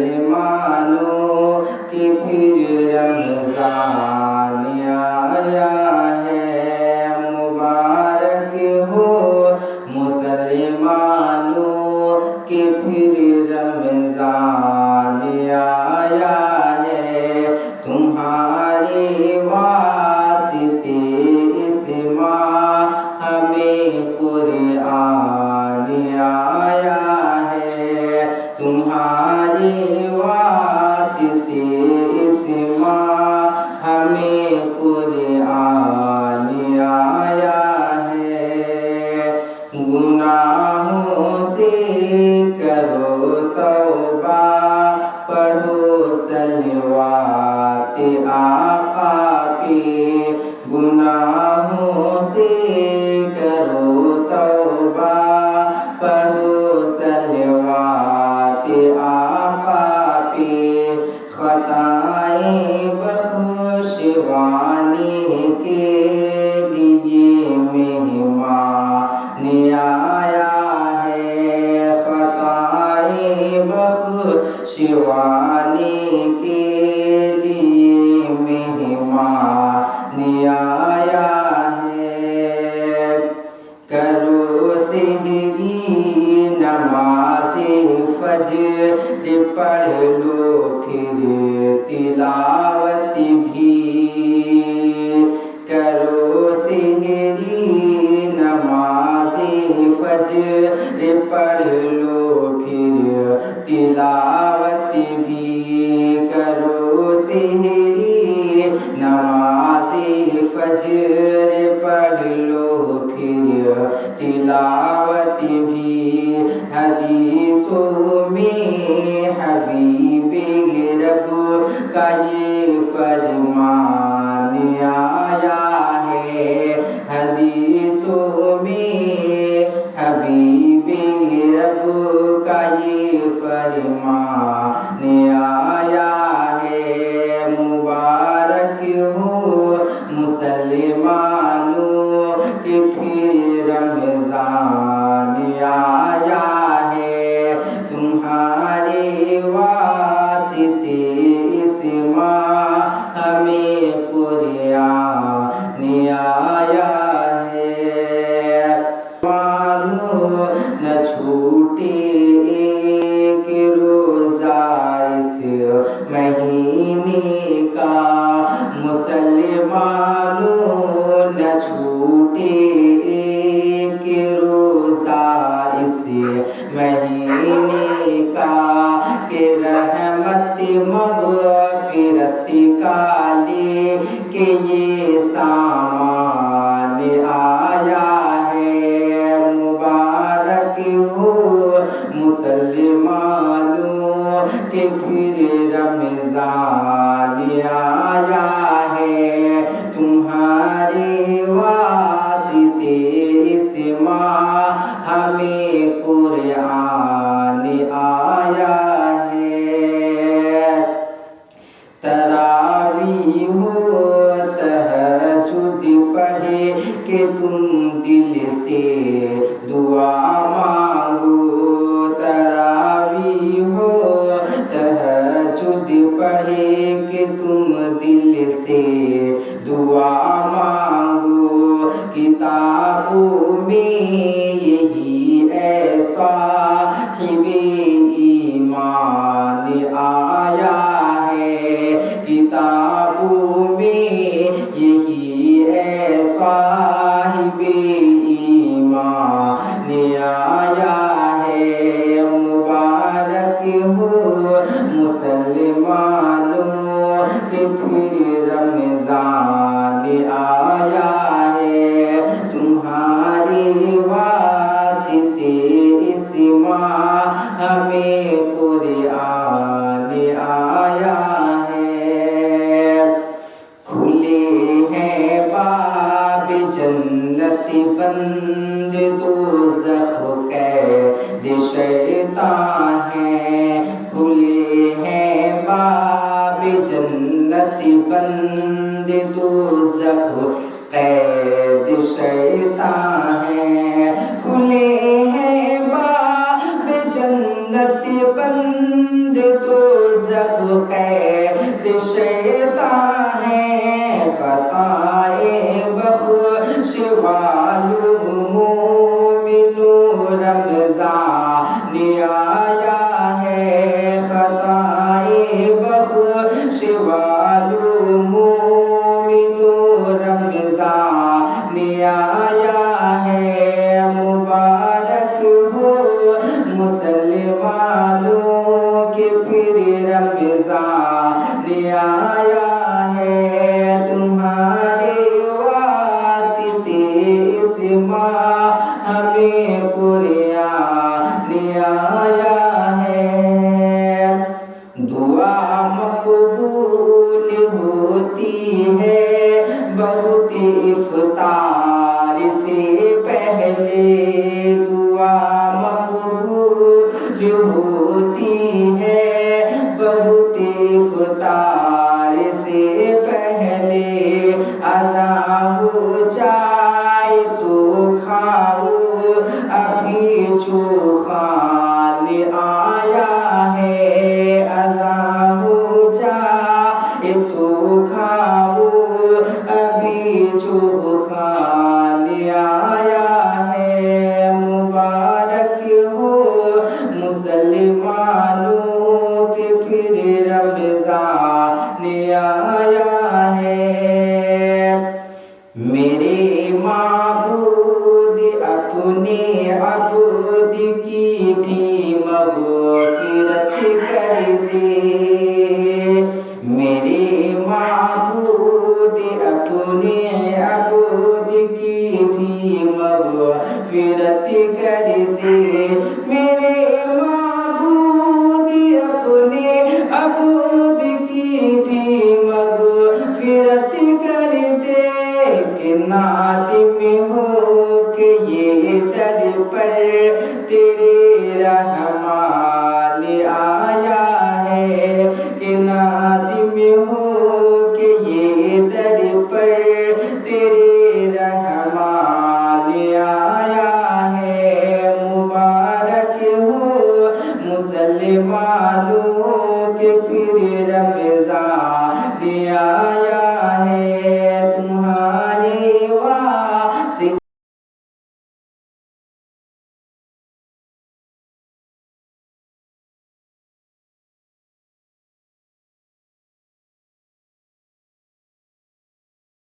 मुसलमानों कि फिर रमज़ान आया है। मुबारक हो मुसलमानों कि फिर रमज़ान आया है। तुम्हारे वास्ते इस माह हमें कुरान आया है। तुम्हारे वास्ते इस माह हमें कुरान आया है। गुनाहों से करो तौबा, पढ़ो सलवात आका पे। गुनाहों से करो तौबा, पढ़ो सलवात आका पे। खताएं बख्शवाने के लिए मेहमान आया है। खताएं बख्शवाने के लिए मेहमान आया है। करो सेहरी नमाज़े फज्र, पढ़ लो फिर तिलावत भी। करो सेहरी नमाज़े फज्र, पढ़ लो फिर तिलावत भी। करो सेहरी नमाज़े फज्र, पढ़ लो फिर तिलावत भी। हदीसों में हबीबे रब का ये फरमान आया है। हदीसों में हबीबे रब का ये फरमान आया है। मुबारक हो मुसलमानों कि फिर रमज़ान आया है। तुम्हारे वास्ते इस माह हमें कुरान आया है। मानो न छूटे एक रोज़ा इस महीने का। मुसलमानों न छूटे एक रोज़ा इस महीने का। कि रहमत मग़फ़िरत का ले के ये सामान आया है। मुबारक हो मुसलमानों कि फिर रमज़ान आया है। तुम्हारे वास्ते इस माह हमें कुरान आया है। तरावी हो तहज्जुद पढ़े कि तुम दिल से दुआ मांगो। तरावी हो तहज्जुद पढ़े कि तुम दिल से दुआ मांगो। किताबों में यही ऐसा साहिबे ईमान आया है। किताबों में यही ऐसा साहिबे ईमान आया है। मुबारक हो मुसलमानों कि फिर रमज़ान आया है। तुम्हारे वास्ते इस माह हमें कुरान आया है। खुले हैं बाब जन्नत बंद दोज़ख कैद शैतान है। खुले हैं बाब जन्नत बंद दोज़ख कैद शैतान है। खुले हैं बाब जन्नत बंद जब कैद शैतान है खताए बख्श वालू मोमिनो रमज़ान आया है खताए बख्श वालू मोमिनो रमज़ान आया है मुबारक हो मुसलमानों के फिर रमज़ान आया है तुम्हारे वास्ते इस माह हमें कुरान आया है दुआ मकबूल होती है बहुत इफ्तार से पहले दुआ मकबूल होती है बहुत इफ्तार से पहले अज़ा हो जाए तो खाओ अभी जो खान आया है अज़ा हो जाए तो खाओ अभी जो खान आया है मुबारक हो मुसलमानों के फिर रमज़ान आया है मेरे माबूद अपने अबूद की भी मग़फ़िरत कर दे